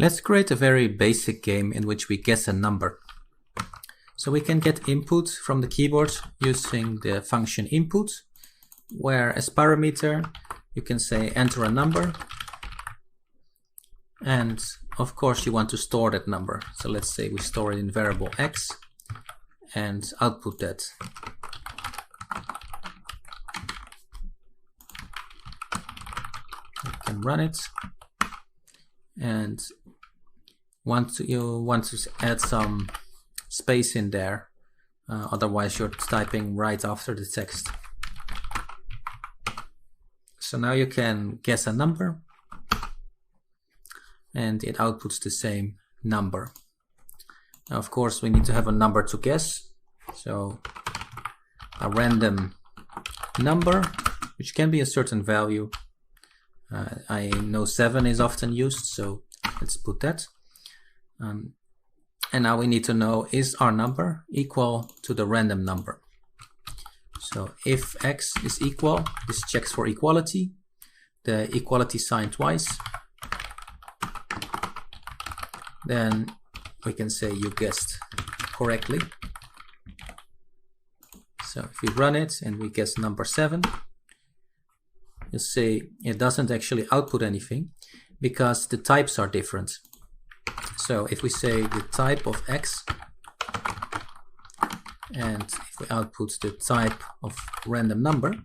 Let's create a very basic game in which we guess a number. So we can get input from the keyboard using the function input, where as parameter you can say enter a number, and of course you want to store that number. So let's say we store it in variable x and output that. You can run it, and you want to add some space in there, otherwise you're typing right after the text. So now you can guess a number, and it outputs the same number. Now of course we need to have a number to guess, so a random number, which can be a certain value. I know 7 is often used, so let's put that. And now we need to know, is our number equal to the random number? So if x is equal, this checks for equality, the equality sign twice. Then we can say you guessed correctly. So if we run it and we guess number 7, you'll see it doesn't actually output anything because the types are different. So if we say the type of x, and if we output the type of random number,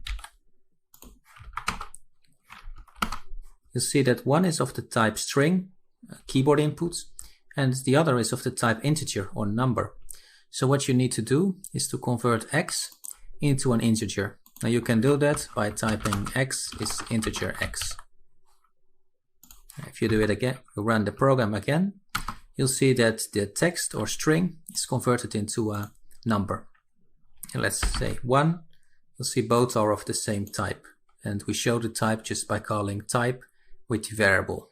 you'll see that one is of the type string, keyboard inputs, and the other is of the type integer or number. So what you need to do is to convert x into an integer. Now you can do that by typing x is integer x. If you do it again, you run the program again, you'll see that the text or string is converted into a number. And let's say 1, you'll see both are of the same type. And we show the type just by calling type with variable.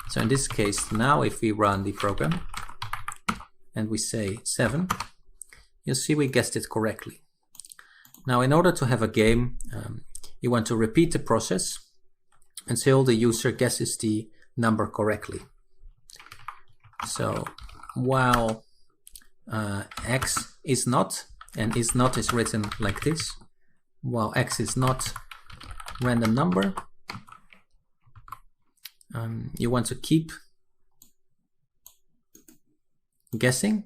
So in this case, now if we run the program and we say 7, you'll see we guessed it correctly. Now in order to have a game, you want to repeat the process until the user guesses the number correctly. So while x is not, and is not is written like this, while x is not random number, you want to keep guessing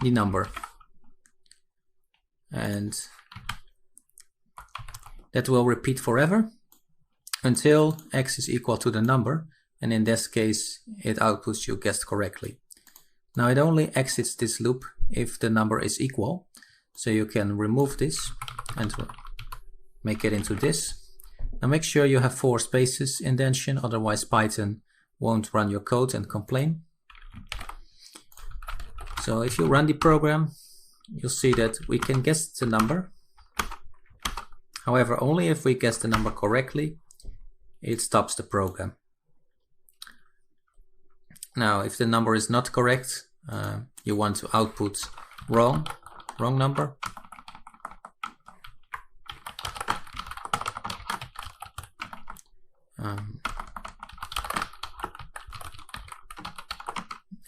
the number, and that will repeat forever until x is equal to the number, and in this case it outputs you guessed correctly. Now it only exits this loop if the number is equal, so you can remove this and make it into this. Now make sure you have 4 spaces indentation, otherwise Python won't run your code and complain. So if you run the program, you'll see that we can guess the number. However, only if we guess the number correctly, it stops the program. Now, if the number is not correct, you want to output wrong number.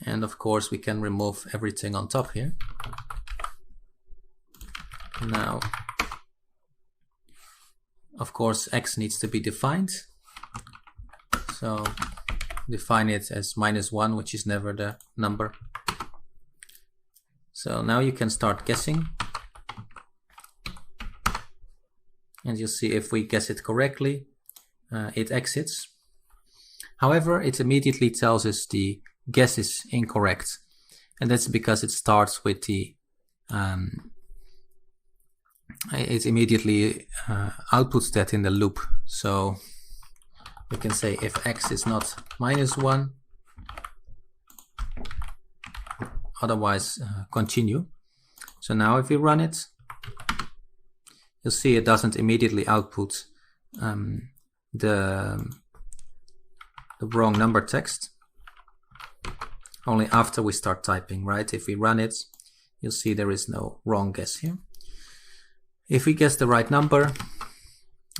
And of course, we can remove everything on top here. Now, of course, x needs to be defined. So define it as -1, which is never the number. So now you can start guessing. And you'll see if we guess it correctly, it exits. However, it immediately tells us the guess is incorrect. And that's because it starts with the it immediately outputs that in the loop. So we can say if x is not -1, otherwise continue. So now if we run it, you'll see it doesn't immediately output the wrong number text, only after we start typing, right? If we run it, you'll see there is no wrong guess here. If we guess the right number,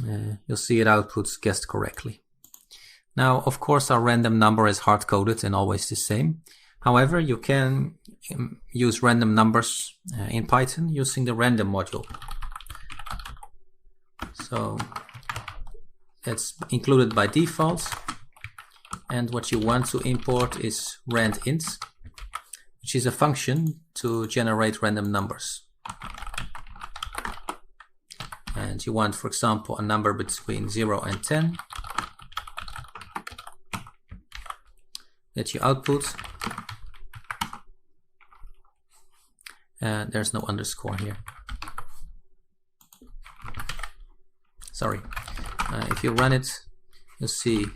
you'll see it outputs guessed correctly. Now, of course, our random number is hard-coded and always the same. However, you can use random numbers in Python using the random module. So it's included by default. And what you want to import is randint, which is a function to generate random numbers. And you want, for example, a number between 0 and 10 that you output. There's no underscore here. Sorry. If you run it, you'll see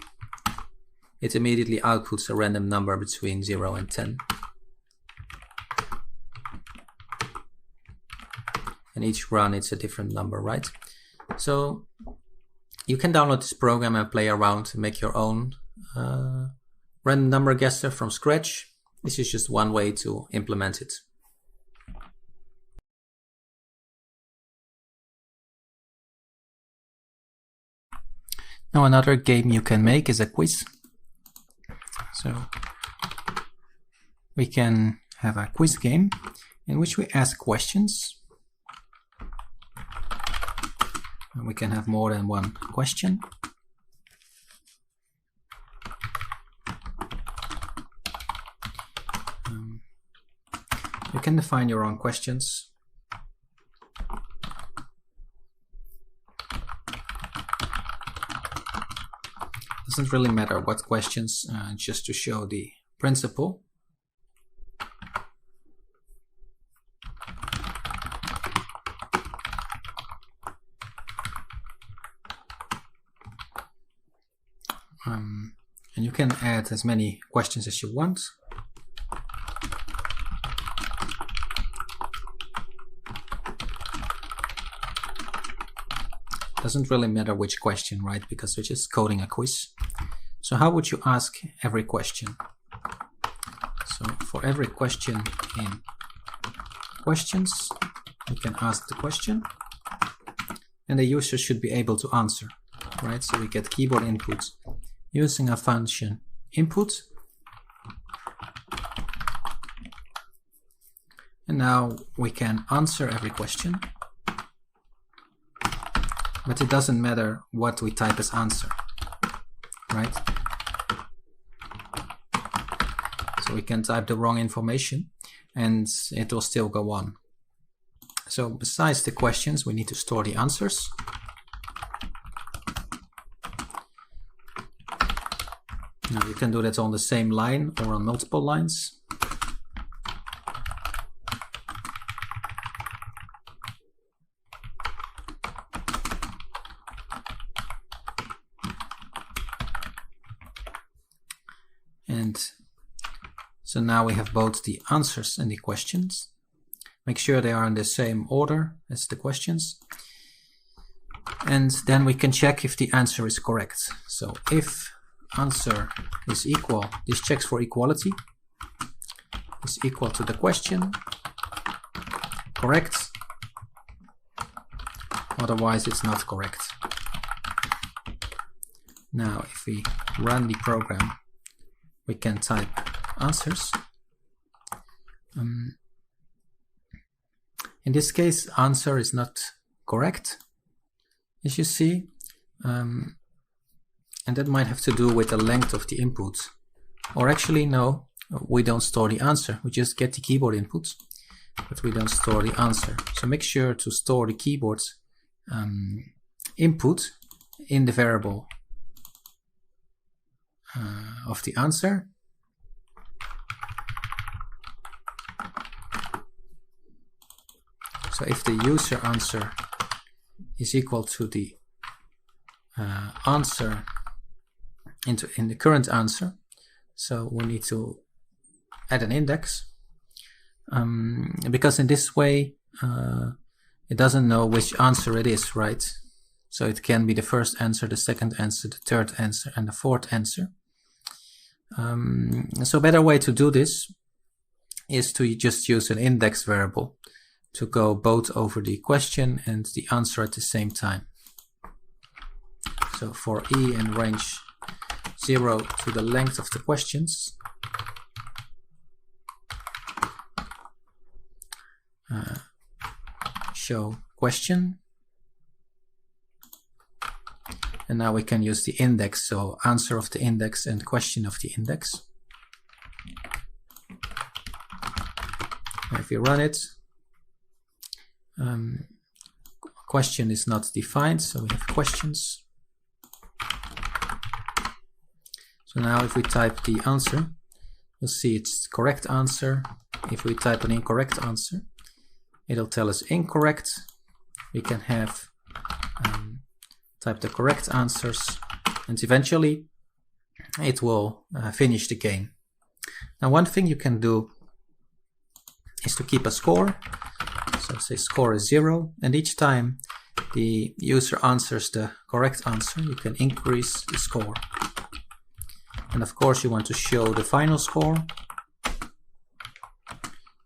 it immediately outputs a random number between 0 and 10. And each run it's a different number, right? So you can download this program and play around and make your own random number guesser from scratch. This is just one way to implement it. Now another game you can make is a quiz. So we can have a quiz game in which we ask questions. And we can have more than one question. You can define your own questions. Doesn't really matter what questions, just to show the principle. And you can add as many questions as you want. Doesn't really matter which question, right? Because we're just coding a quiz. So how would you ask every question? So for every question in questions, you can ask the question, and the user should be able to answer, right? So we get keyboard input using a function input. And now we can answer every question. But it doesn't matter what we type as answer, right? So we can type the wrong information and it will still go on. So besides the questions, we need to store the answers. Now you can do that on the same line or on multiple lines. And so now we have both the answers and the questions. Make sure they are in the same order as the questions. And then we can check if the answer is correct. So if answer is equal, this checks for equality, is equal to the question, correct. Otherwise it's not correct. Now if we run the program, we can type answers. In this case, answer is not correct, as you see, and that might have to do with the length of the input. Or actually, no, we don't store the answer. We just get the keyboard input, but we don't store the answer. So make sure to store the keyboard input in the variable of the answer. So if the user answer is equal to the answer in the current answer, so we need to add an index, because in this way it doesn't know which answer it is, right? So it can be the first answer, the second answer, the third answer, and the fourth answer. So a better way to do this is to just use an index variable to go both over the question and the answer at the same time. So for e in range 0 to the length of the questions, show question. And now we can use the index, so answer of the index and question of the index. If we run it, question is not defined, so we have questions. So now if we type the answer, you'll see it's the correct answer. If we type an incorrect answer, it'll tell us incorrect. We can have type the correct answers, and eventually it will finish the game. Now one thing you can do is to keep a score. So say score is 0, and each time the user answers the correct answer, you can increase the score. And of course you want to show the final score.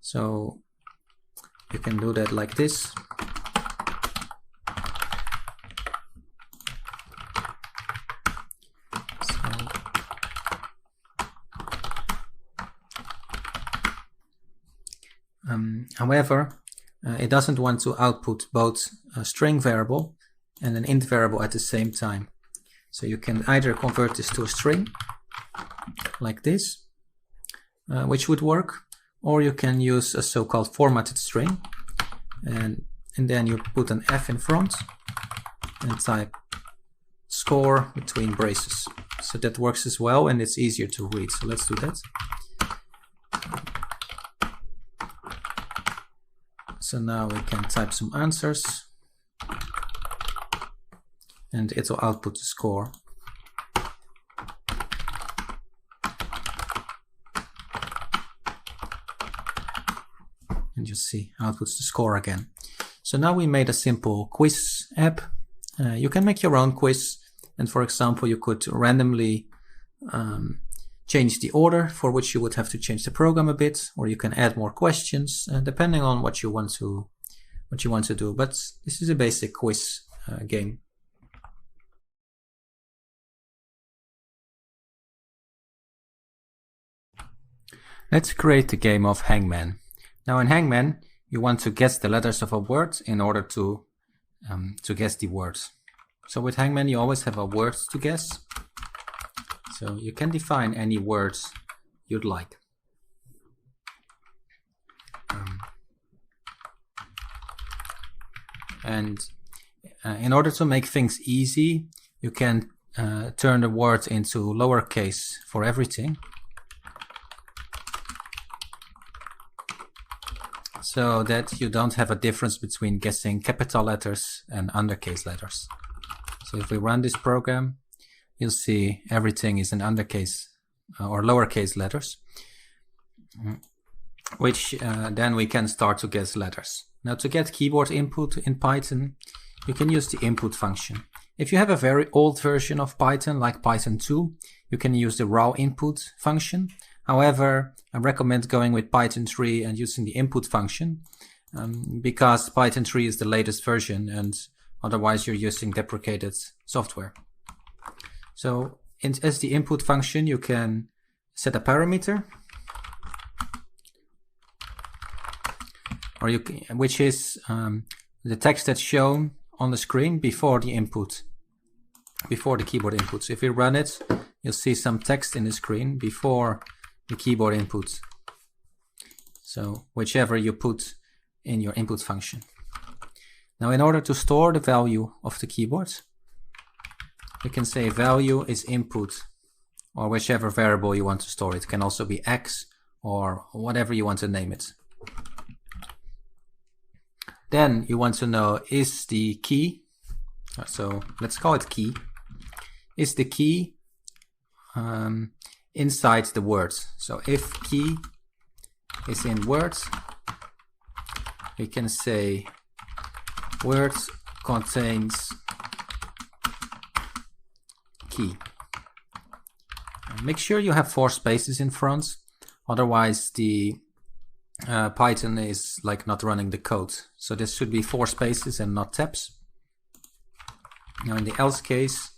So you can do that like this. However, it doesn't want to output both a string variable and an int variable at the same time. So you can either convert this to a string, like this, which would work, or you can use a so-called formatted string, and then you put an f in front and type score between braces. So that works as well, and it's easier to read. So let's do that. So now we can type some answers, and it will output the score. And you see, outputs the score again. So now we made a simple quiz app. You can make your own quiz, and for example, you could randomly change the order for which you would have to change the program a bit, or you can add more questions depending on what you want to do. But this is a basic quiz game. Let's create the game of Hangman. Now in Hangman, you want to guess the letters of a word in order to guess the words. So with Hangman, you always have a word to guess. So you can define any words you'd like. And in order to make things easy, you can turn the word into lowercase for everything. So that you don't have a difference between guessing capital letters and undercase letters. So if we run this program, you'll see everything is in undercase or lowercase letters, which then we can start to guess letters. Now to get keyboard input in Python, you can use the input function. If you have a very old version of Python, like Python 2, you can use the raw input function. However, I recommend going with Python 3 and using the input function because Python 3 is the latest version, and otherwise you're using deprecated software. So as the input function, you can set a parameter, or which is the text that's shown on the screen before the input, before the keyboard input. So if we run it, you'll see some text in the screen before the keyboard input. So whichever you put in your input function. Now in order to store the value of the keyboard, you can say value is input, or whichever variable you want to store. It can also be X or whatever you want to name it. Then you want to know, is the key, so let's call it key, is the key inside the words. So if key is in words, we can say words contains key. Make sure you have 4 spaces in front, otherwise the Python is like not running the code. So this should be 4 spaces and not tabs. Now in the else case,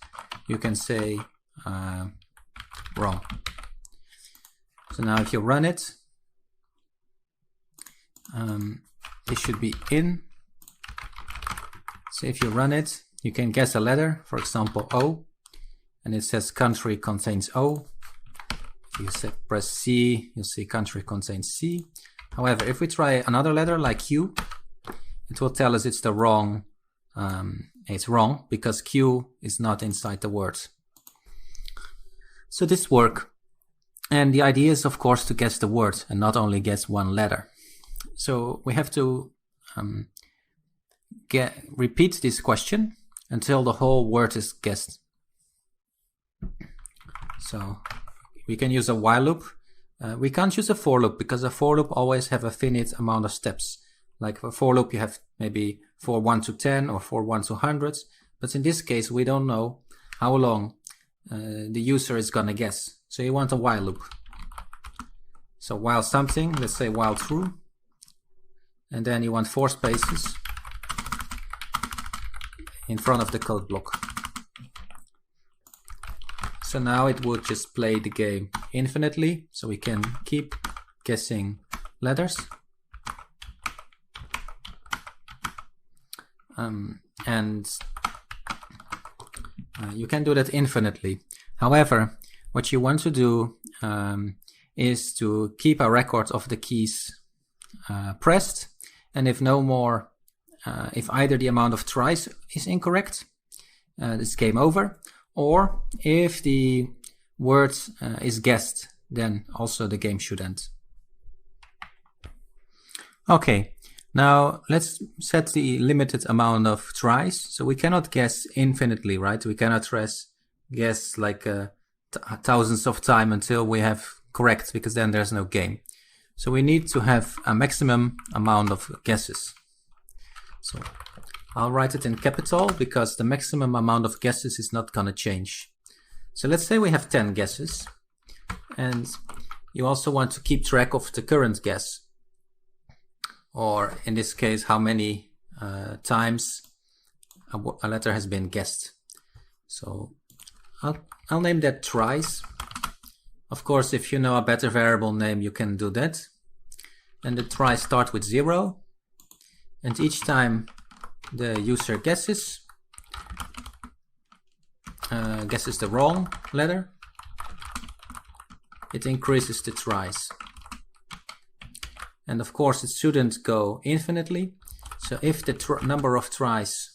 you can say wrong. So now if you run it, it should be in. So if you run it, you can guess a letter, for example O, and it says country contains O. If you press C, you'll see country contains C. However, if we try another letter like Q, it will tell us it's the wrong, it's wrong because Q is not inside the word. So this works. And the idea is, of course, to guess the word and not only guess one letter. So we have to repeat this question until the whole word is guessed. So we can use a while loop. We can't use a for loop because a for loop always have a finite amount of steps. Like for for loop, you have maybe for 1 to 10 or for 1 to hundreds. But in this case, we don't know how long the user is gonna guess. So you want a while loop. So while something, let's say while true, and then you want 4 spaces in front of the code block. So now it would just play the game infinitely, so we can keep guessing letters. You can do that infinitely. However, what you want to do is to keep a record of the keys pressed, and if no more, if either the amount of tries is incorrect, it's game over, or if the word is guessed, then also the game should end. Okay, now let's set the limited amount of tries. So we cannot guess infinitely, right? We cannot guess like thousands of times until we have correct, because then there's no game. So we need to have a maximum amount of guesses. So I'll write it in capital because the maximum amount of guesses is not gonna change. So let's say we have 10 guesses, and you also want to keep track of the current guess, or in this case how many times a letter has been guessed. So I'll name that tries. Of course, if you know a better variable name, you can do that. And the tries start with 0, and each time the user guesses the wrong letter, it increases the tries. And of course it shouldn't go infinitely. So if the number of tries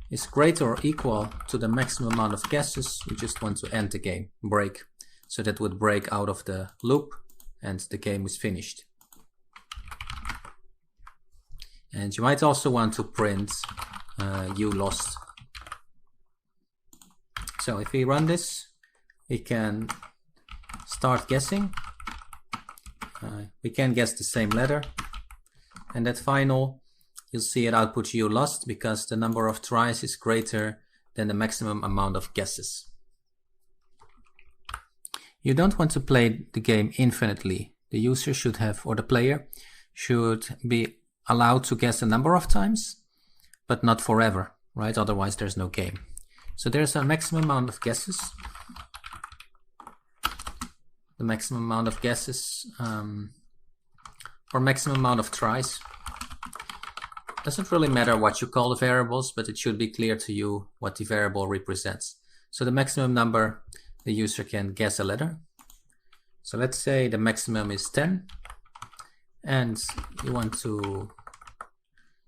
is greater or equal to the maximum amount of guesses, you just want to end the game, break. So that would break out of the loop and the game is finished. And you might also want to print you lost. So if we run this, we can start guessing. We can guess the same letter, and at final you'll see it output you lost because the number of tries is greater than the maximum amount of guesses. You don't want to play the game infinitely. The user should have, or the player should be allowed to guess a number of times, but not forever, right? Otherwise there's no game. So there's a maximum amount of guesses. The maximum amount of guesses, or maximum amount of tries. Doesn't really matter what you call the variables, but it should be clear to you what the variable represents. So the maximum number the user can guess a letter. So let's say the maximum is 10, and you want to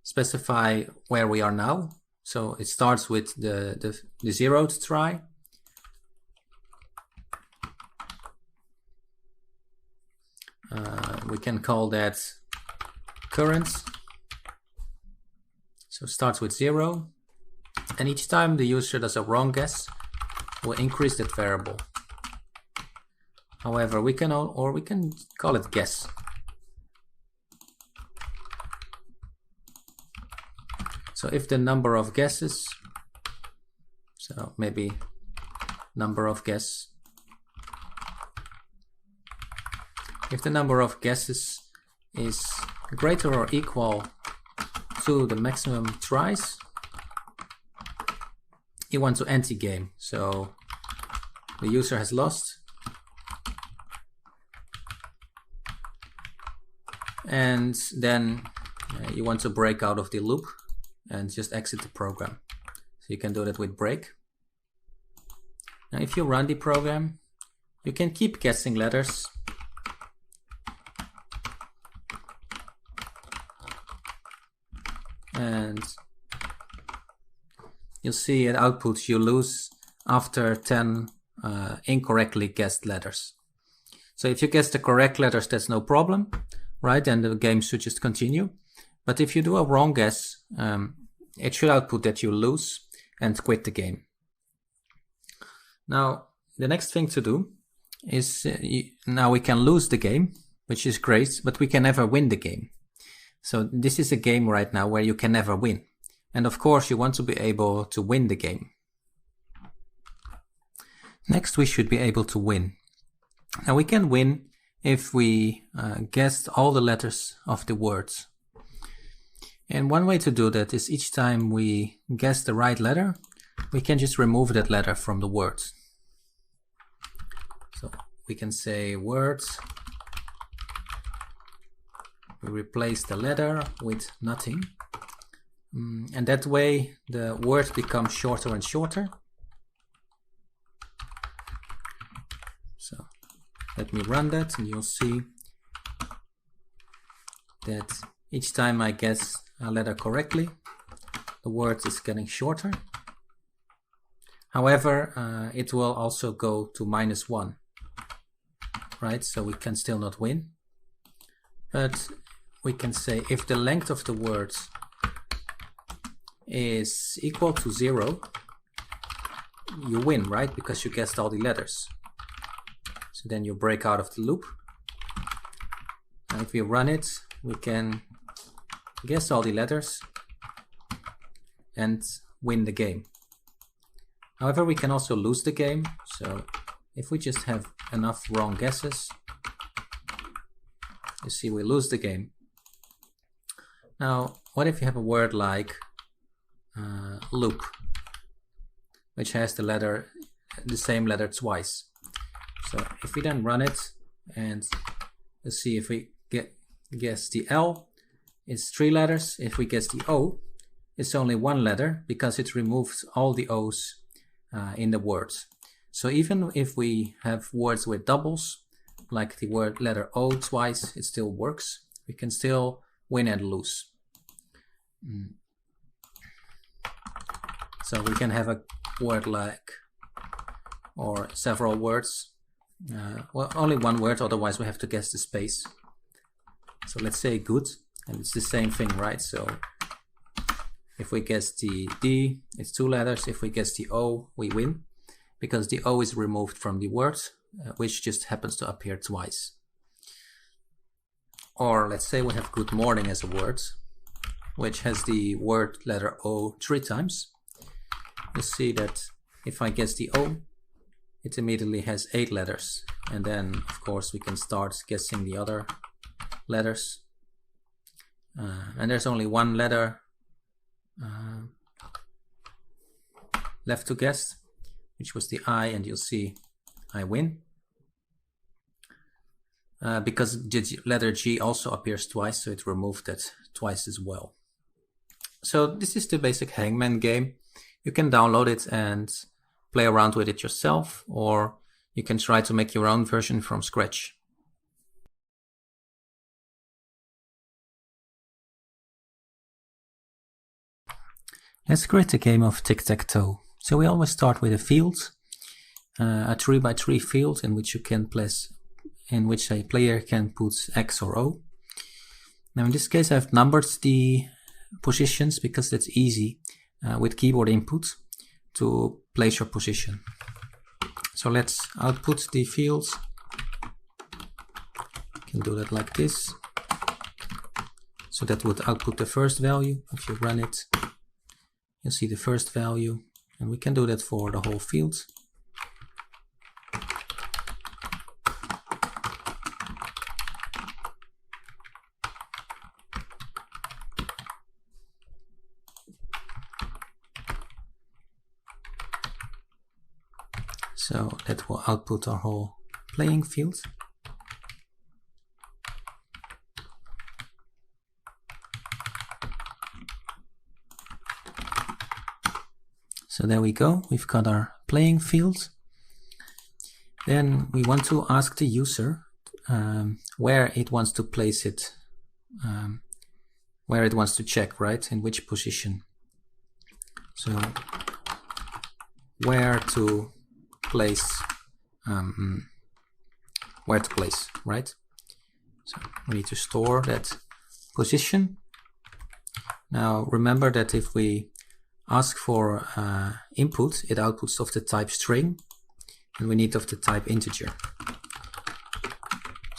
specify where we are now. So it starts with the 0th try. We can call that current. So it starts with 0, and each time the user does a wrong guess, we'll increase that variable. However, we can call it guess. So if the number of guesses, so maybe number of guess. If the number of guesses is greater or equal to the maximum tries, you want to end the game. So the user has lost. And then you want to break out of the loop and just exit the program. So you can do that with break. Now if you run the program, you can keep guessing letters. And you'll see at output you lose after 10 incorrectly guessed letters. So if you guess the correct letters, that's no problem, right? Then the game should just continue. But if you do a wrong guess, it should output that you lose and quit the game. Now, the next thing to do is now we can lose the game, which is great, but we can never win the game. So this is a game right now where you can never win. And of course, you want to be able to win the game. Next, we should be able to win. Now we can win if we guessed all the letters of the words. And one way to do that is each time we guess the right letter, we can just remove that letter from the words. So we can say words. We replace the letter with nothing. And that way the words become shorter and shorter. So let me run that and you'll see that each time I guess a letter correctly, the word is getting shorter. However, it will also go to -1, right? So we can still not win. But we can say if the length of the words is equal to 0, you win, right? Because you guessed all the letters. So then you break out of the loop. And if we run it, we can guess all the letters and win the game. However, we can also lose the game. So if we just have enough wrong guesses, you see we lose the game. Now, what if you have a word like loop, which has the same letter twice? So if we then run it and let's see if we guess the L, it's 3 letters. If we guess the O, it's only 1 letter because it removes all the O's in the words. So even if we have words with doubles, like the word letter O twice, it still works. We can still win and lose. So we can have a word like, or several words. Well, only one word, otherwise we have to guess the space. So let's say good, and it's the same thing, right? So if we guess the D, it's 2 letters. If we guess the O, we win, because the O is removed from the word, which just happens to appear twice. Or let's say we have good morning as a word, which has the word letter O 3 times. You see that if I guess the O, it immediately has 8 letters. And then, of course, we can start guessing the other letters. And there's only 1 letter left to guess, which was the I, and you'll see I win. Because the letter G also appears twice, so it removed that twice as well. So this is the basic Hangman game. You can download it and play around with it yourself, or you can try to make your own version from scratch. Let's create a game of tic-tac-toe. So we always start with a field, a 3x3 field in which you can place, in which a player can put X or O. Now in this case I've numbered the positions because that's easy with keyboard input to place your position. So let's output the fields. You can do that like this. So that would output the first value. If you run it, you'll see the first value, and we can do that for the whole field. So that will output our whole playing field. So there we go, we've got our playing field. Then we want to ask the user where it wants to place it, where it wants to check, right? In which position. So where to place, right? So we need to store that position. Now remember that if we ask for input, it outputs of the type string, and we need of the type integer.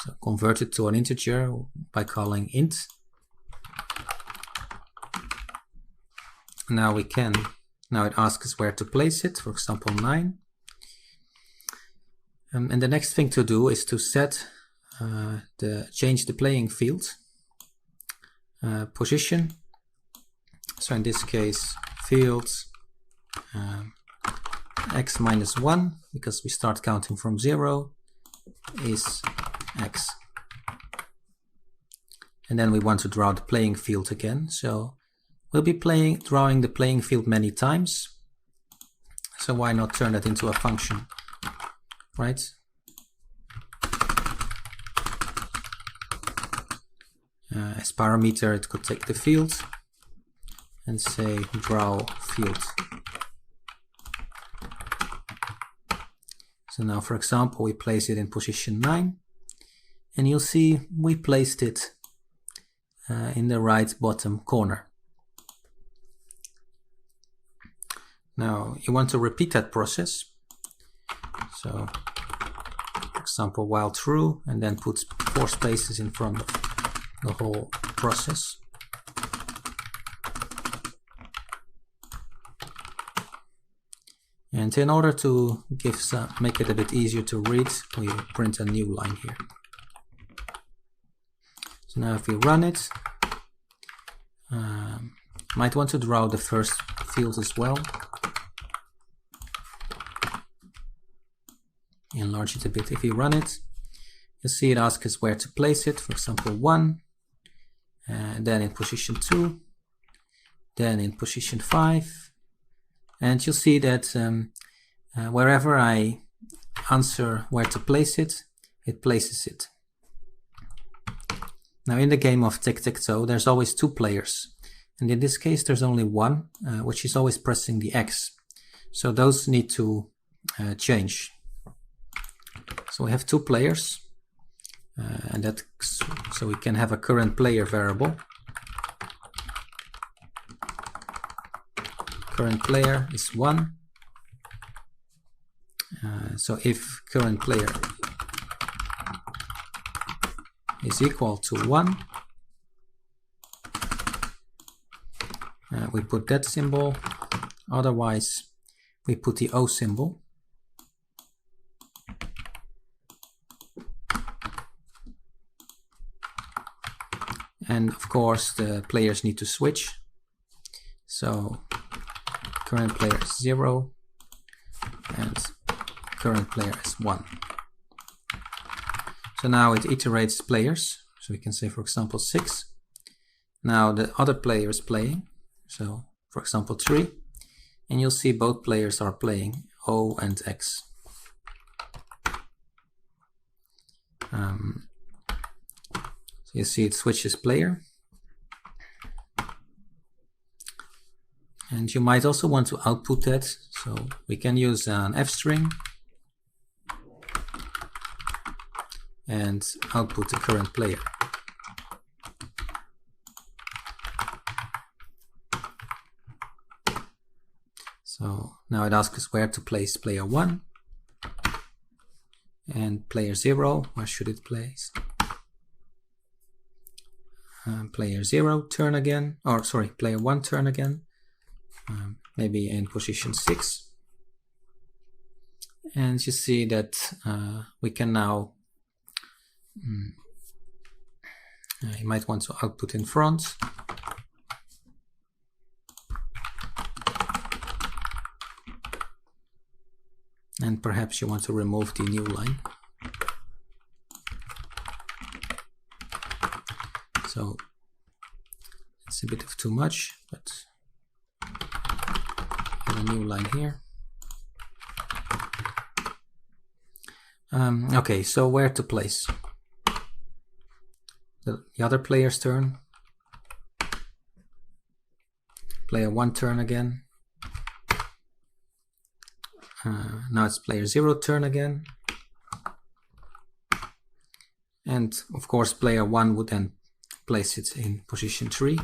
So convert it to an integer by calling int. Now it asks us where to place it, for example 9. And the next thing to do is to set change the playing field position. So in this case, fields x minus 1, because we start counting from 0, is x. And then we want to draw the playing field again. So we'll be drawing the playing field many times. So why not turn that into a function, right? As parameter, it could take the field and say draw field. So now, for example, we place it in position 9, and you'll see we placed it in the right bottom corner. Now you want to repeat that process. So, for example, while true, and then put 4 spaces in front of the whole process. And in order to make it a bit easier to read, we print a new line here. So now if we run it, might want to draw the first field as well. Enlarge it a bit. If we run it, you'll see it asks us where to place it. For example, 1, then in position 2, then in position 5. And you'll see that wherever I answer where to place it, it places it. Now in the game of TicTacToe, there's always 2 players. And in this case, there's only one, which is always pressing the X. So those need to change. So we have 2 players, and so we can have a current player variable. Current player is 1. So if current player is equal to 1, we put that symbol. Otherwise, we put the O symbol. And of course, the players need to switch. So current player is 0 and current player is 1. So now it iterates players. So we can say, for example, 6. Now the other player is playing. So for example, 3. And you'll see both players are playing, O and X. So you see it switches player. And you might also want to output that. So we can use an F string and output the current player. So now it asks us where to place player 1 and player 0. Where should it place? Player 0 turn again, or sorry, player 1 turn again. Maybe in position 6. And you see that we can now, you might want to output in front. And perhaps you want to remove the new line. So it's a bit of too much, but have a new line here. Okay, so where to place? The other player's turn. Player 1 turn again. Now it's player 0 turn again. And of course player 1 would then place it in position 3.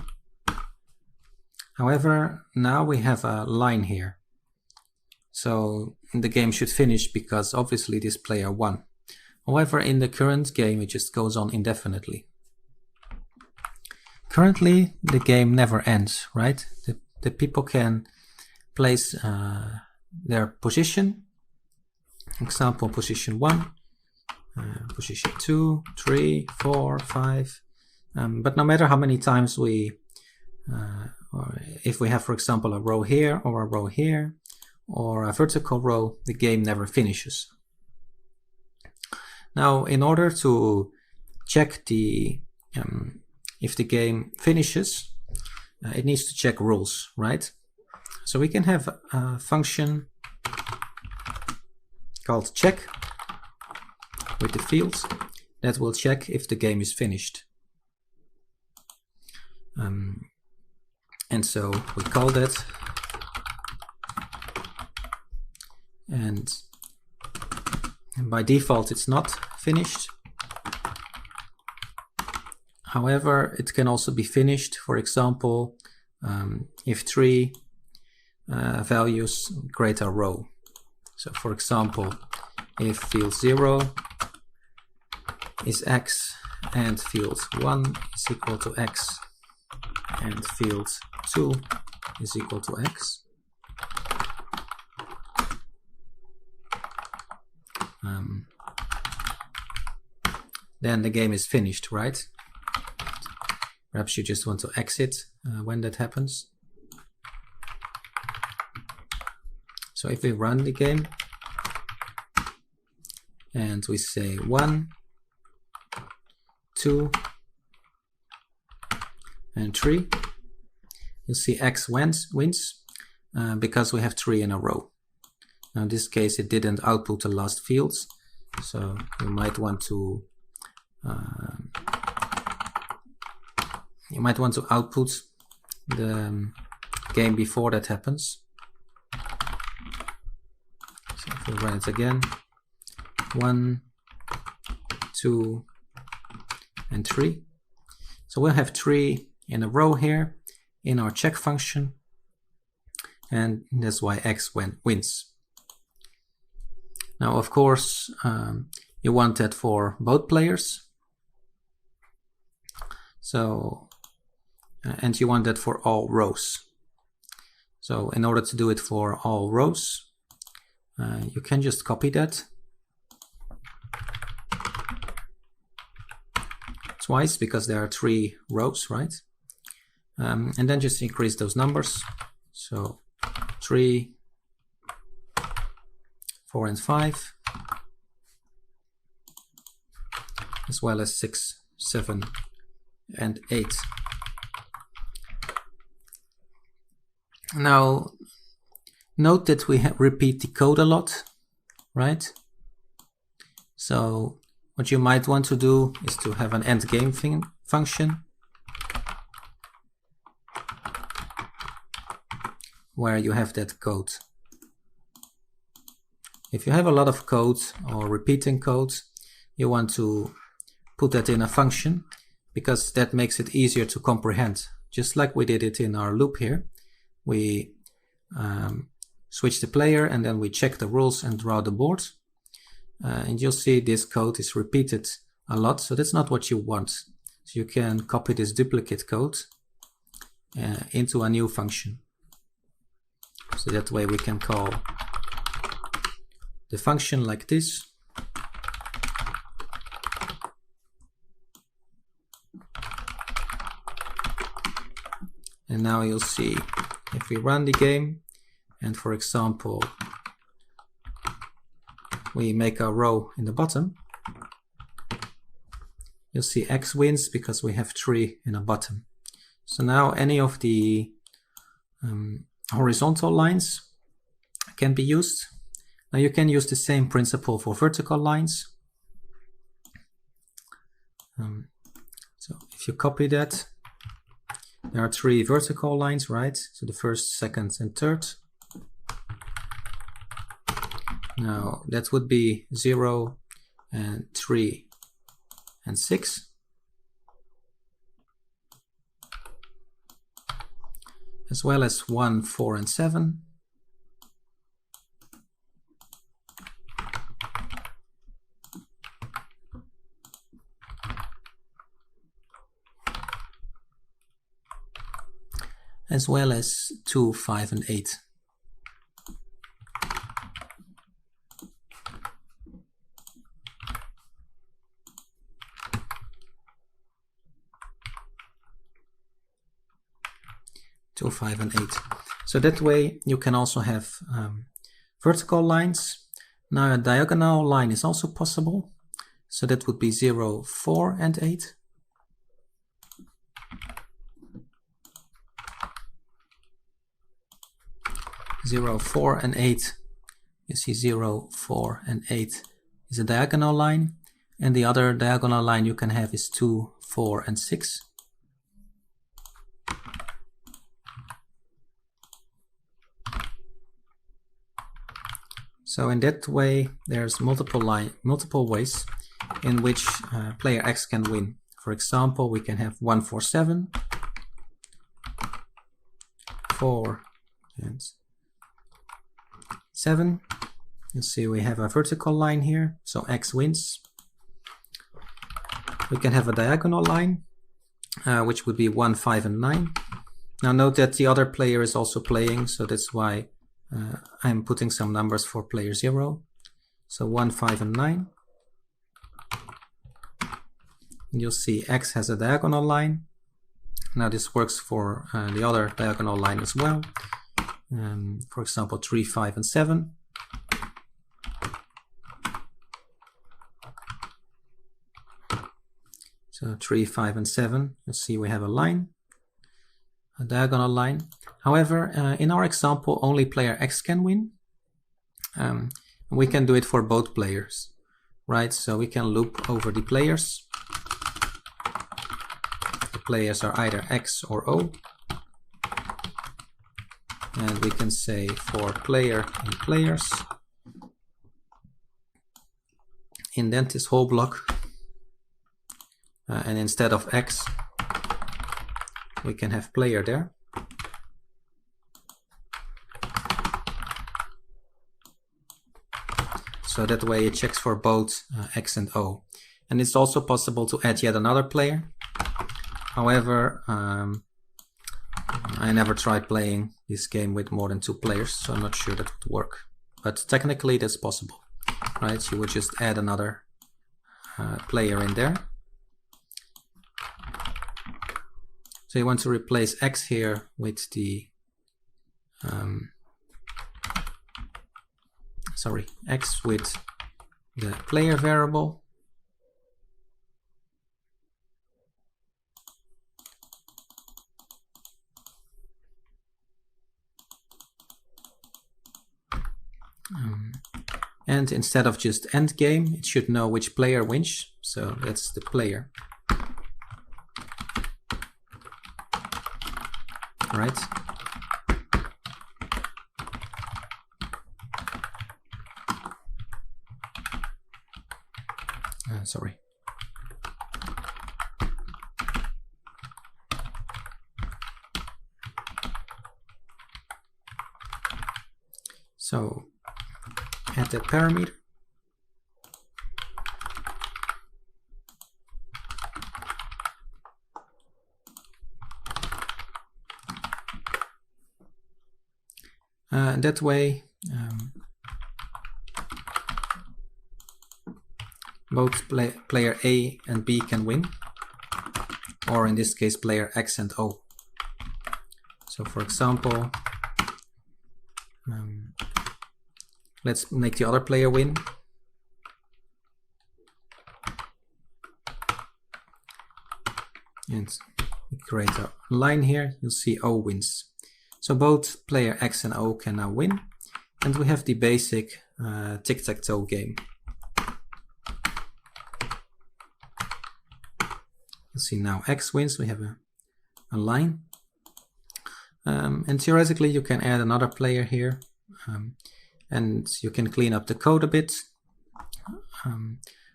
However, now we have a line here. So the game should finish because obviously this player won. However, in the current game it just goes on indefinitely. Currently the game never ends, right? The people can place their position. Example, position 1, position 2, 3, 4, 5. But no matter how many times we, or if we have, for example, a row here or a row here or a vertical row, the game never finishes. Now, in order to check the if the game finishes, it needs to check rules, right? So we can have a function called check with the fields that will check if the game is finished. And so we call that, and by default it's not finished. However, it can also be finished, for example, if 3 values create a row. So for example, if field 0 is x and field 1 is equal to x and field 2 is equal to x, then the game is finished, right? Perhaps you just want to exit when that happens. So if we run the game and we say 1, 2, and 3, you'll see x wins because we have 3 in a row. Now in this case it didn't output the last fields, so you might want to output the game before that happens. So if we run it again, 1, 2, and 3. So we'll have 3 in a row here in our check function, and that's why x wins. Now of course you want that for both players, so and you want that for all rows. So in order to do it for all rows, you can just copy that twice because there are 3 rows, right? And then just increase those numbers. So 3, 4, and 5, as well as 6, 7, and 8. Now, note that we repeat the code a lot, right? So what you might want to do is to have an endgame function where you have that code. If you have a lot of code or repeating code, you want to put that in a function because that makes it easier to comprehend. Just like we did it in our loop here. We switch the player and then we check the rules and draw the board. And you'll see this code is repeated a lot, so that's not what you want. So you can copy this duplicate code into a new function. So that way we can call the function like this. And now you'll see if we run the game and, for example, we make a row in the bottom, you'll see X wins because we have 3 in a bottom. So now any of the horizontal lines can be used. Now you can use the same principle for vertical lines. So if you copy that, there are 3 vertical lines, right? So the first, second, and third. Now that would be 0 and 3 and 6. As well as 1, 4, and 7. As well as 2, 5, and 8. Two, 5, and 8. So that way you can also have vertical lines. Now a diagonal line is also possible. So that would be 0, 4, and 8. Zero, 4, and 8. You see 0, 4, and 8 is a diagonal line, and the other diagonal line you can have is 2, 4, and 6. So in that way, there's multiple ways in which player X can win. For example, we can have 1, 4, 7, 4, and 7. You see we have a vertical line here, so X wins. We can have a diagonal line, which would be 1, 5, and 9. Now note that the other player is also playing, so that's why I'm putting some numbers for player 0. So 1, 5, and 9. You'll see X has a diagonal line. Now this works for the other diagonal line as well. For example, 3, 5, and 7. So 3, 5, and 7. You'll see we have a line, a diagonal line. However, in our example, only player X can win. We can do it for both players, right? So we can loop over the players. The players are either X or O. And we can say for player and players, indent this whole block. And instead of X, we can have player there. So that way it checks for both X and O. And it's also possible to add yet another player. However, I never tried playing this game with more than 2 players, so I'm not sure that would work. But technically that's possible, right? You would just add another player in there. So you want to replace X here with the X with the player variable. And instead of just end game, it should know which player wins. So that's the player. Right? Sorry. So add that parameter. That way, both player A and B can win, or in this case, player X and O. So for example, let's make the other player win. and we create a line here, you'll see O wins. So both player X and O can now win, and we have the basic tic-tac-toe game. You see now X wins, we have a line. And theoretically you can add another player here, and you can clean up the code a bit.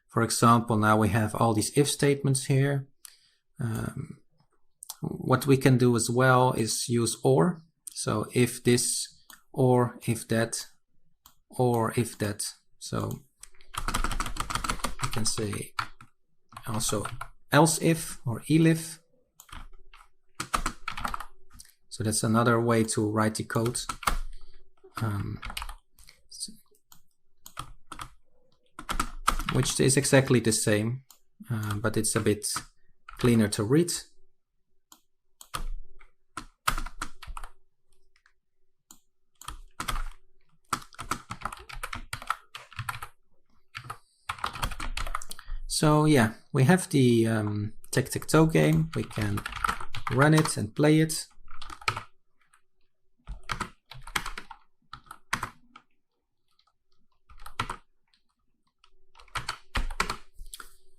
For example, now we have all these if statements here. What we can do as well is use OR. So if this, or if that, or if that. So you can say also else if or elif. So that's another way to write the code. Which is exactly the same, but it's a bit cleaner to read. So yeah, we have the tic-tac-toe game. We can run it and play it.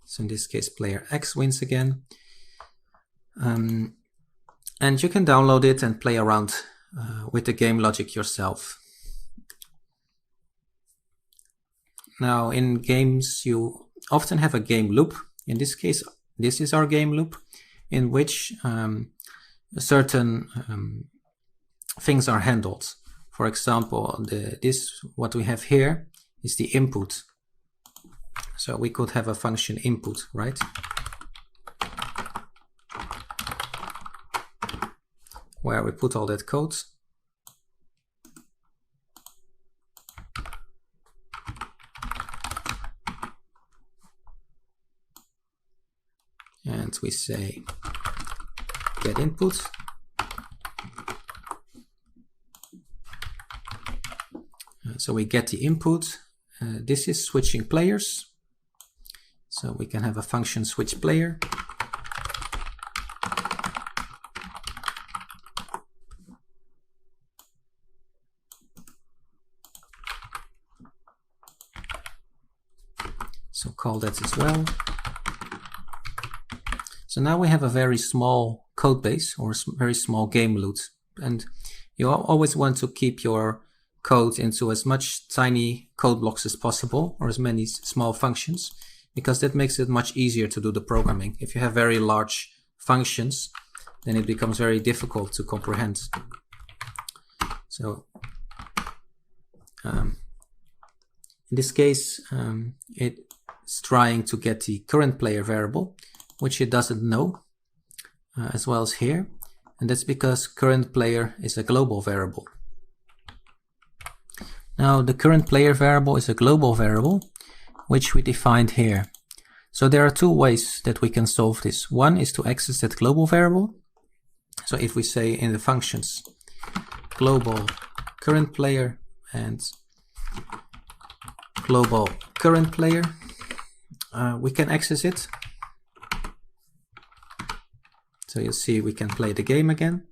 So in this case, player X wins again. And you can download it and play around with the game logic yourself. Now in games you often have a game loop. In this case, this is our game loop, in which certain things are handled. For example, what we have here is the input. So we could have a function input, right? Where we put all that code. And we say get input. So we get the input. This is switching players. So we can have a function switch player. So call that as well. So now we have a very small code base or very small game loop, and you always want to keep your code into as much tiny code blocks as possible, or as many small functions, because that makes it much easier to do the programming. If you have very large functions, then it becomes very difficult to comprehend. So in this case, it's trying to get the current player variable, which it doesn't know, as well as here. And that's because current player is a global variable. Now the current player variable is a global variable, which we defined here. So there are two ways that we can solve this. One is to access that global variable. So if we say in the functions global current player and global current player, we can access it. So you see we can play the game again.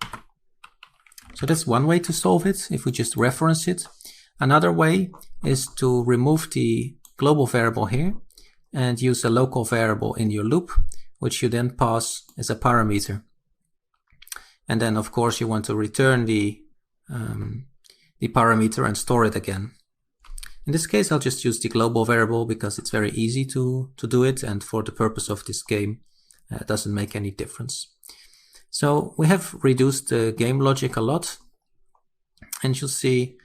So that's one way to solve it, if we just reference it. Another way is to remove the global variable here and use a local variable in your loop, which you then pass as a parameter. And then of course you want to return the parameter and store it again. In this case I'll just use the global variable because it's very easy to do it, and for the purpose of this game it doesn't make any difference. So we have reduced the game logic a lot, and you'll see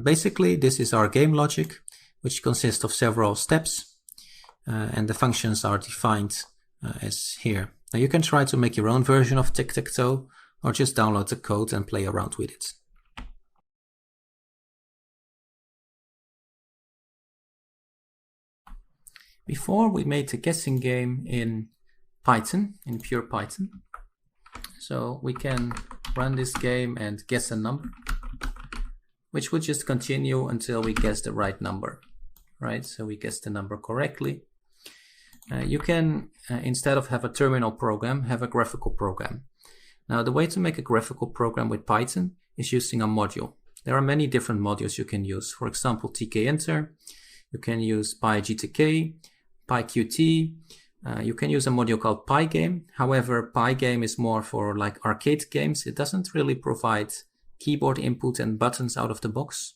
basically this is our game logic, which consists of several steps, and the functions are defined as here. Now you can try to make your own version of TicTacToe, or just download the code and play around with it. Before we made a guessing game in Python, in pure Python. So we can run this game and guess a number, which would just continue until we guess the right number, right? So we guess the number correctly. You can, instead of have a terminal program, have a graphical program. Now, the way to make a graphical program with Python is using a module. There are many different modules you can use. For example, Tkinter. You can use PyGTK, PyQt. You can use a module called Pygame. However, Pygame is more for like arcade games. It doesn't really provide keyboard input and buttons out of the box.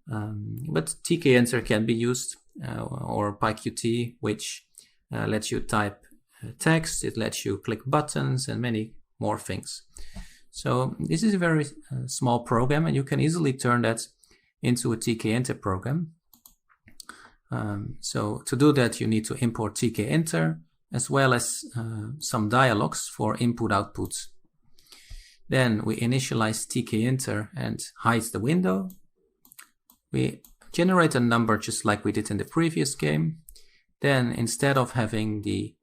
But Tkinter can be used, or PyQt, which lets you type text, it lets you click buttons and many more things. So this is a very small program, and you can easily turn that into a Tkinter program. So to do that, you need to import Tkinter as well as some dialogues for input-output. Then we initialize Tkinter and hide the window. We generate a number just like we did in the previous game. Then instead of having the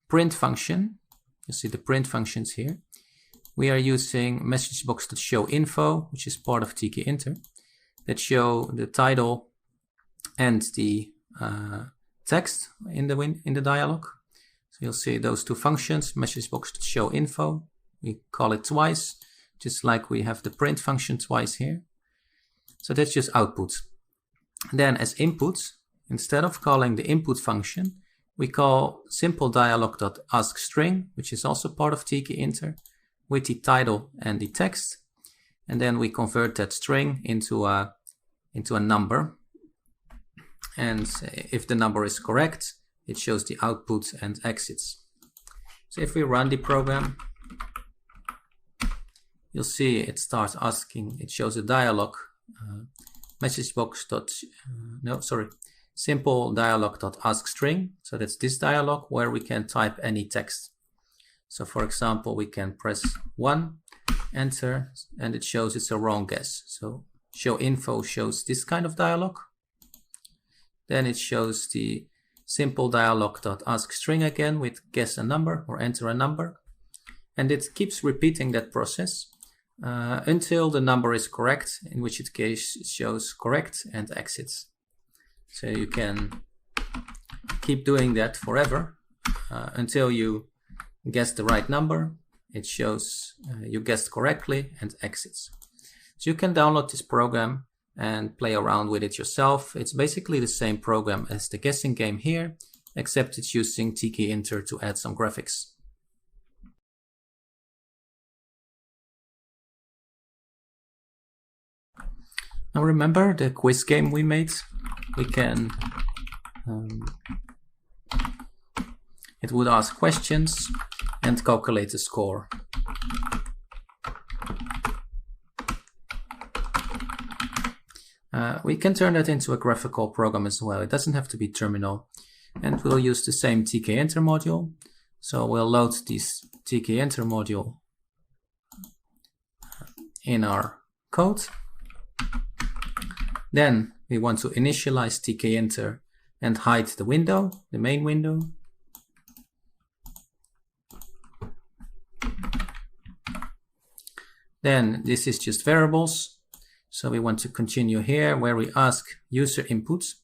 print function, you see the print functions here, we are using messagebox.showInfo, which is part of Tkinter, that show the title and the text in the dialog. So you'll see those two functions, messagebox.showInfo. We call it twice, just like we have the print function twice here. So that's just output. Then as input, instead of calling the input function, we call simple dialog.askString, which is also part of Tkinter, with the title and the text. And then we convert that string into a number. And if the number is correct, it shows the output and exits. So if we run the program, you'll see it starts asking, it shows a dialog, simple dialog.askString. So that's this dialog where we can type any text. So for example, we can press 1, enter, and it shows it's a wrong guess. So showInfo shows this kind of dialog. Then it shows the simple dialog.askString again with guess a number or enter a number. And it keeps repeating that process until the number is correct, in which case it shows correct and exits. So you can keep doing that forever until you guess the right number. It shows you guessed correctly and exits. So you can download this program and play around with it yourself. It's basically the same program as the guessing game here, except it's using Tkinter to add some graphics. Now remember the quiz game we made? We can, it would ask questions and calculate the score. We can turn that into a graphical program as well. It doesn't have to be terminal. And we'll use the same Tkinter module. So we'll load this Tkinter module in our code. Then we want to initialize Tkinter and hide the window, the main window. Then this is just variables. So we want to continue here where we ask user inputs.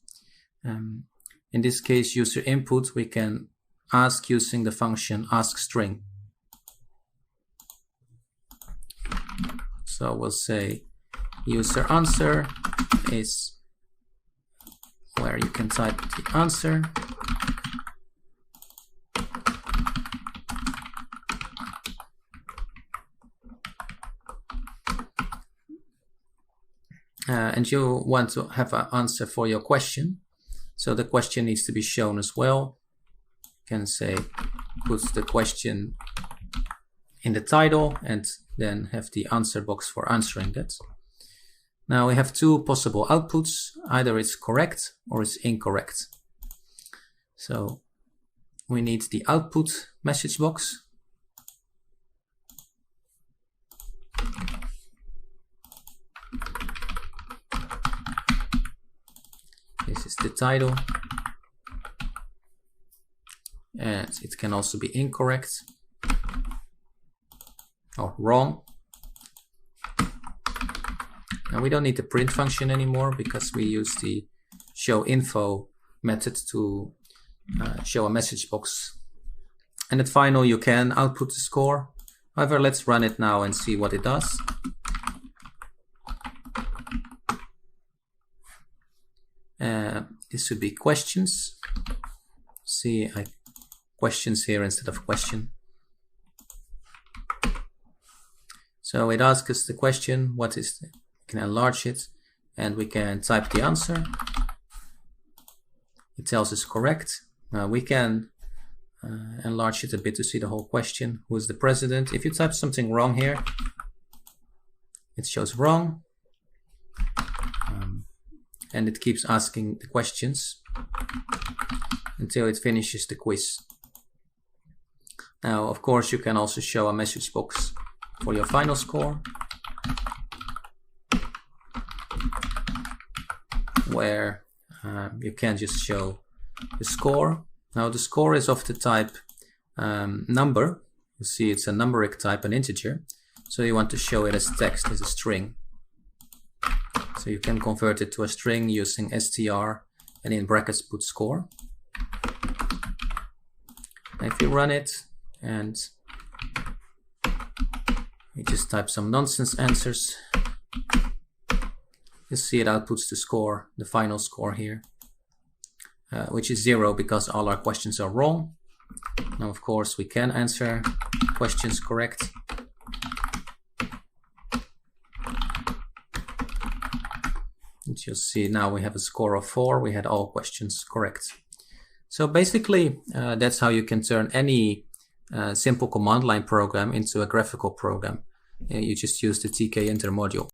In this case, user input, we can ask using the function askString. So we'll say user answer is where you can type the answer. And you want to have an answer for your question. So the question needs to be shown as well. You can say, put the question in the title and then have the answer box for answering that. Now we have two possible outputs. Either it's correct or it's incorrect. So we need the output message box. This is the title. And it can also be incorrect or wrong. Now we don't need the print function anymore because we use the showInfo method to show a message box. And at final you can output the score. However, let's run it now and see what it does. This should be questions. See, questions here instead of question. So it asks us the question, what is the, we can enlarge it and we can type the answer. It tells us correct. Now we can enlarge it a bit to see the whole question. Who is the president? If you type something wrong here, it shows wrong. And it keeps asking the questions until it finishes the quiz. Now, of course, you can also show a message box for your final score, where you can just show the score. Now, the score is of the type number. You see it's a numeric type, an integer. So you want to show it as text, as a string. So you can convert it to a string using str and in brackets put score. And if you run it and you just type some nonsense answers, you see it outputs the score, the final score here, which is 0 because all our questions are wrong. Now, of course, we can answer questions correct. And you'll see now we have a score of 4. We had all questions correct. So basically, that's how you can turn any simple command line program into a graphical program. You just use the Tkinter module.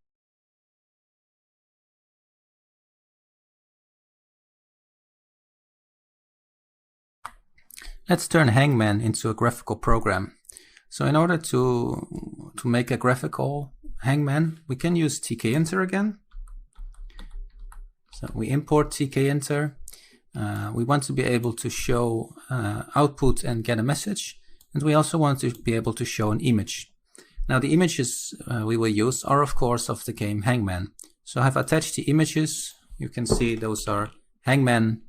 Let's turn Hangman into a graphical program. So in order to make a graphical Hangman, we can use Tkinter again. So we import Tkinter. We want to be able to show output and get a message. And we also want to be able to show an image. Now the images we will use are of course of the game Hangman. So I've attached the images. You can see those are Hangman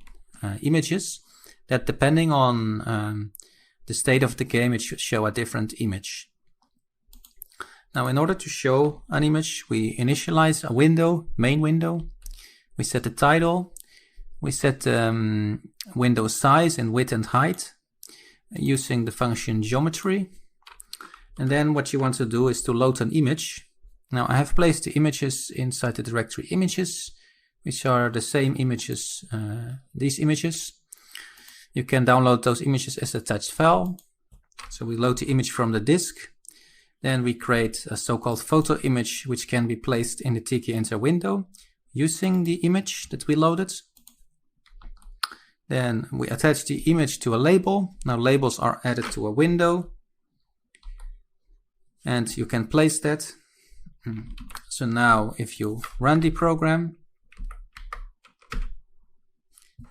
images that depending on the state of the game, it should show a different image. Now in order to show an image, we initialize a window, main window. We set the title. We set window size and width and height using the function geometry. And then what you want to do is to load an image. Now I have placed the images inside the directory images, which are the same images, these images. You can download those images as attached file. So we load the image from the disk. Then we create a so-called photo image, which can be placed in the Tkinter window using the image that we loaded. Then we attach the image to a label. Now labels are added to a window. And you can place that. So now if you run the program,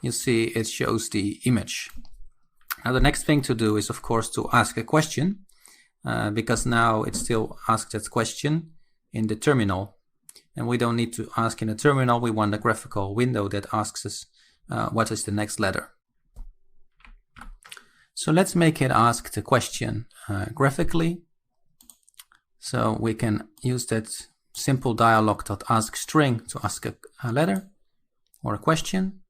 you see it shows the image. Now the next thing to do is of course to ask a question, because now it still asks that question in the terminal. And we don't need to ask in a terminal, we want a graphical window that asks us what is the next letter. So let's make it ask the question graphically. So we can use that simple dialog.askString to ask a letter or a question.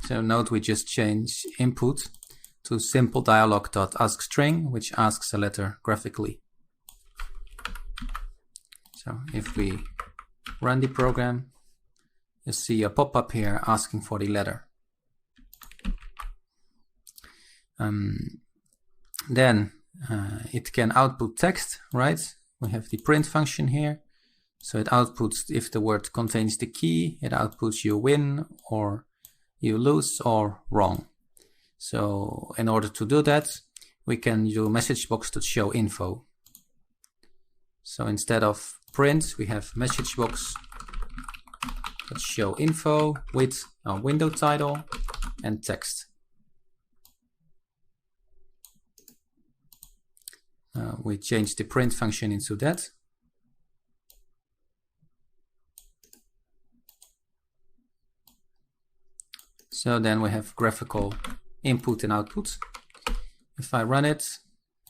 So note we just change input to simple dialog.askString, which asks a letter graphically. So if we run the program, you see a pop-up here asking for the letter. Then it can output text, right? We have the print function here. So it outputs if the word contains the key, it outputs you win or you lose or wrong. So in order to do that, we can do message box.show info. So instead of print, we have message box.show info with a window title and text. we change the print function into that. So then we have graphical input and output. If I run it,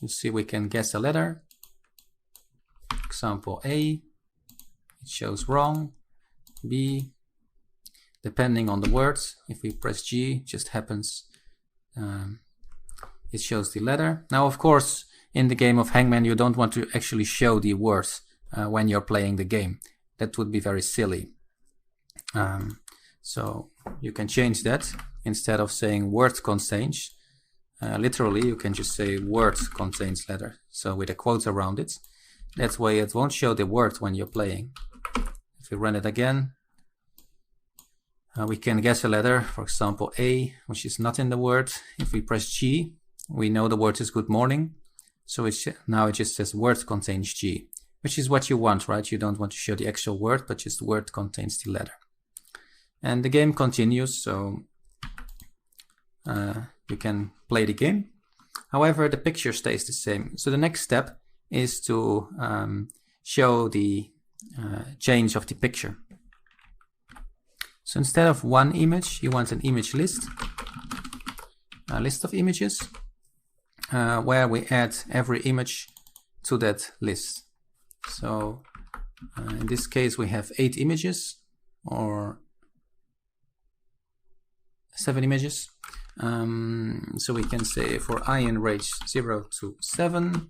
you see we can guess a letter. Example A, it shows wrong. B, depending on the words, if we press G, it just happens, it shows the letter. Now, of course, in the game of Hangman, you don't want to actually show the words when you're playing the game. That would be very silly. So you can change that. Instead of saying word contains, literally you can just say word contains letter, so with a quote around it. That way it won't show the word when you're playing. If we run it again, we can guess a letter, for example A, which is not in the word. If we press G, we know the word is good morning, so now it just says word contains G, which is what you want, right? You don't want to show the actual word, but just word contains the letter. And the game continues, so you can play the game. However, the picture stays the same. So the next step is to show the change of the picture. So instead of one image, you want an image list, a list of images, where we add every image to that list. So in this case, we have 8 images, or 7 images. So we can say for I in range 0 to 7,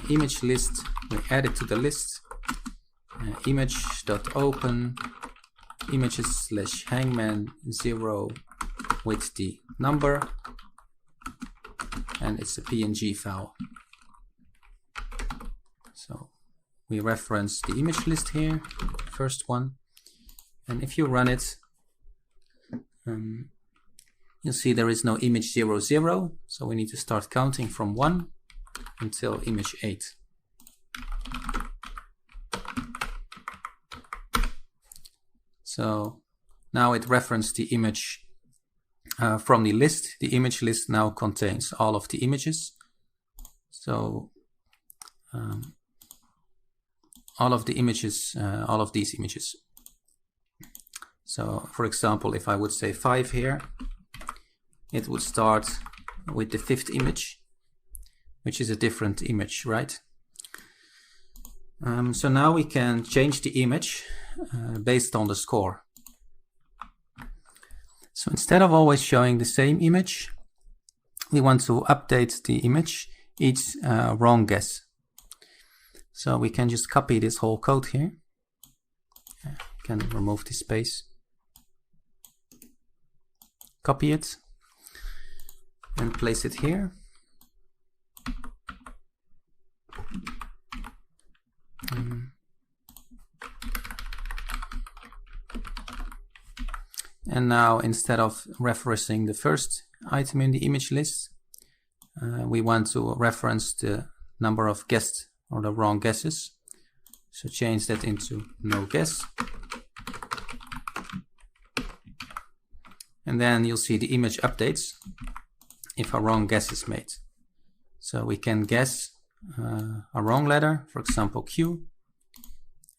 image list, we add it to the list, image.open images/hangman 0 with the number, and it's a PNG file. So we reference the image list here, first one, and if you run it, you'll see there is no image 0, 0, so we need to start counting from 1 until image 8. So now it referenced the image from the list. The image list now contains all of the images. So all of the images, all of these images. So for example, if I would say 5 here, it would start with the 5th image, which is a different image, right? So now we can change the image based on the score. So instead of always showing the same image, we want to update the image each wrong guess. So we can just copy this whole code here. Can remove the space. Copy it and place it here. And now instead of referencing the first item in the image list, we want to reference the number of guessed or the wrong guesses. So change that into no guess. And then you'll see the image updates if a wrong guess is made. So we can guess a wrong letter, for example Q,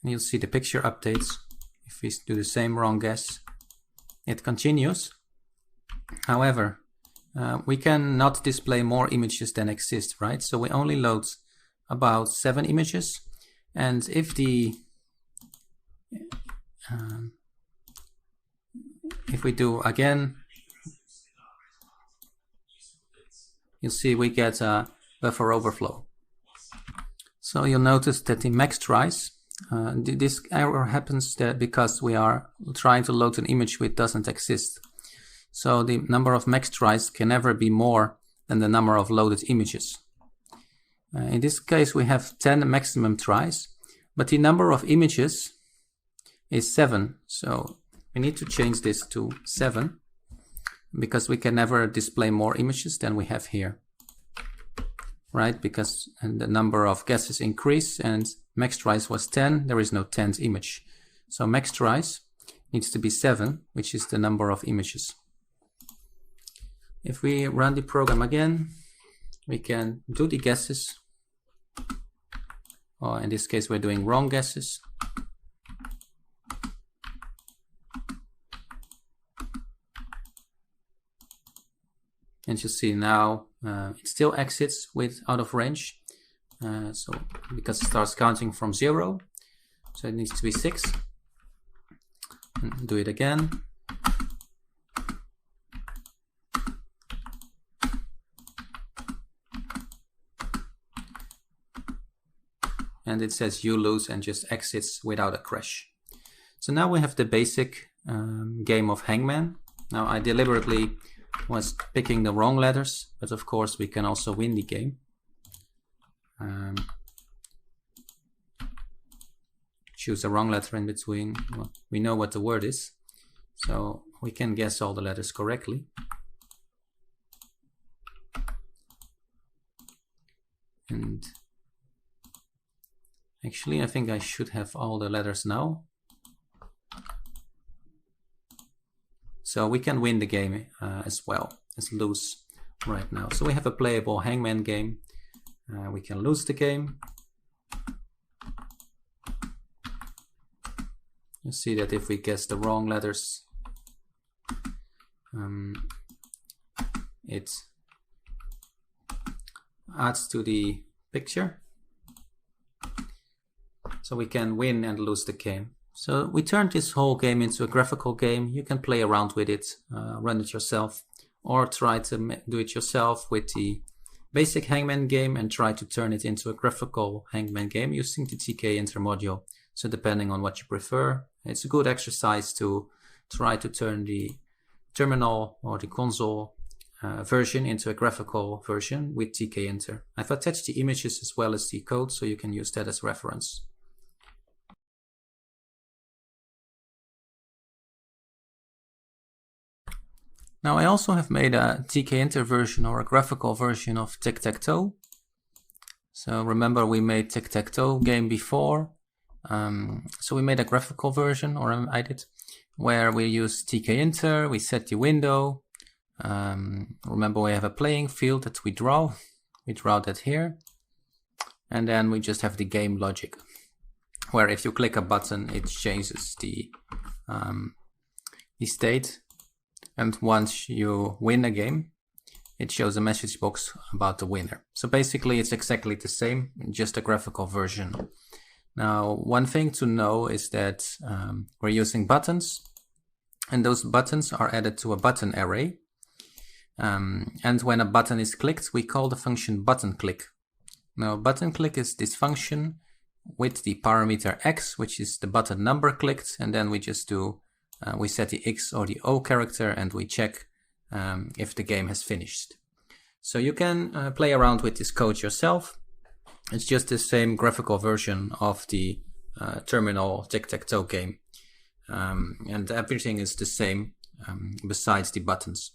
and you'll see the picture updates. If we do the same wrong guess, it continues. However, we cannot display more images than exist, right? So we only load about 7 images, and if the if we do again, you'll see we get a buffer overflow. So you'll notice that the max tries, this error happens because we are trying to load an image which doesn't exist. So the number of max tries can never be more than the number of loaded images. In this case we have 10 maximum tries, but the number of images is 7. So we need to change this to 7 because we can never display more images than we have here. Right, because the number of guesses increase and max tries was 10, there is no 10th image. So max tries needs to be 7, which is the number of images. If we run the program again, we can do the guesses. Or in this case, we're doing wrong guesses. And you see now it still exits with out of range. So because it starts counting from 0, so it needs to be 6. And do it again. And it says you lose and just exits without a crash. So now we have the basic game of Hangman. Now I deliberately was picking the wrong letters, but of course we can also win the game. Choose the wrong letter in between. Well, we know what the word is, so we can guess all the letters correctly. And actually, I think I should have all the letters now. So we can win the game as well as lose right now. So we have a playable Hangman game. We can lose the game. You see that if we guess the wrong letters, it adds to the picture. So we can win and lose the game. So we turned this whole game into a graphical game. You can play around with it, run it yourself, or try to do it yourself with the basic Hangman game and try to turn it into a graphical Hangman game using the Tkinter module. So depending on what you prefer, it's a good exercise to try to turn the terminal or the console version into a graphical version with Tkinter. I've attached the images as well as the code, so you can use that as reference. Now I also have made a Tkinter version or a graphical version of TicTacToe. So remember we made TicTacToe game before. So we made a graphical version, or I did, where we use Tkinter, we set the window. Remember we have a playing field that we draw. We draw that here. And then we just have the game logic, where if you click a button, it changes the state. And once you win a game, it shows a message box about the winner. So basically it's exactly the same, just a graphical version. Now, one thing to know is that we're using buttons, and those buttons are added to a button array. And when a button is clicked, we call the function button click. Now, button click is this function with the parameter x, which is the button number clicked, and then we just do we set the X or the O character and we check if the game has finished. So you can play around with this code yourself. It's just the same graphical version of the terminal TicTacToe game. And everything is the same besides the buttons.